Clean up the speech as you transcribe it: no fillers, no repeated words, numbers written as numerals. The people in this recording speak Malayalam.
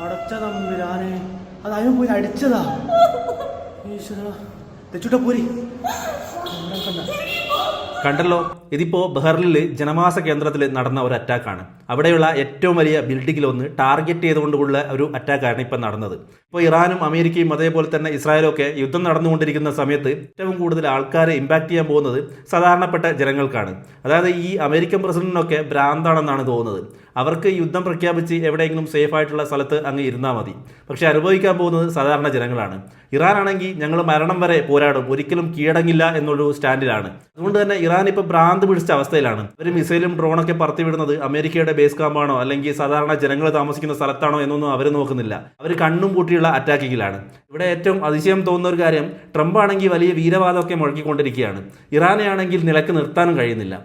അടച്ചതമ്പുരാനെ, അത് അയ്യോ പോയി അടിച്ചതാ. ഈശ്വര തെച്ചുട്ട പോരി. കണ്ടല്ലോ, ഇതിപ്പോൾ ബഹ്റിനിൽ ജനവാസ കേന്ദ്രത്തിൽ നടന്ന ഒരു അറ്റാക്കാണ്. അവിടെയുള്ള ഏറ്റവും വലിയ ബിൽഡിങ്ങിലൊന്ന് ടാർഗറ്റ് ചെയ്തുകൊണ്ടുള്ള ഒരു അറ്റാക്കാണ് ഇപ്പം നടന്നത്. ഇപ്പോൾ ഇറാനും അമേരിക്കയും അതേപോലെ തന്നെ ഇസ്രായേലും ഒക്കെ യുദ്ധം നടന്നുകൊണ്ടിരിക്കുന്ന സമയത്ത് ഏറ്റവും കൂടുതൽ ആൾക്കാരെ ഇമ്പാക്ട് ചെയ്യാൻ പോകുന്നത് സാധാരണപ്പെട്ട ജനങ്ങൾക്കാണ്. അതായത് ഈ അമേരിക്കൻ പ്രസിഡന്റിനൊക്കെ ഭ്രാന്താണെന്നാണ് തോന്നുന്നത്. അവർക്ക് യുദ്ധം പ്രഖ്യാപിച്ച് എവിടെയെങ്കിലും സേഫ് ആയിട്ടുള്ള സ്ഥലത്ത് അങ്ങ് ഇരുന്നാൽ മതി. പക്ഷേ അനുഭവിക്കാൻ പോകുന്നത് സാധാരണ ജനങ്ങളാണ്. ഇറാനാണെങ്കിൽ ഞങ്ങൾ മരണം വരെ പോരാടും, ഒരിക്കലും കീഴടങ്ങില്ല എന്നൊരു സ്റ്റാൻഡിലാണ്. അതുകൊണ്ട് തന്നെ ഇറാൻ ഇപ്പോൾ ഭ്രാന്ത് പിടിച്ച അവസ്ഥയിലാണ്. അവർ മിസൈലും ഡ്രോണൊക്കെ പറത്തിവിടുന്നത് അമേരിക്കയുടെ ബേസ് ക്യാമ്പാണോ അല്ലെങ്കിൽ സാധാരണ ജനങ്ങൾ താമസിക്കുന്ന സ്ഥലത്താണോ എന്നൊന്നും അവർ നോക്കുന്നില്ല. അവർ കണ്ണും പൂട്ടിയുള്ള അറ്റാക്കിങ്ങിലാണ്. ഇവിടെ ഏറ്റവും അതിശയം തോന്നുന്ന ഒരു കാര്യം, ട്രംപ് ആണെങ്കിൽ വലിയ വീരവാദമൊക്കെ മുഴക്കിക്കൊണ്ടിരിക്കുകയാണ്. ഇറാനെ ആണെങ്കിൽ നിലക്ക് നിർത്താനും കഴിയുന്നില്ല.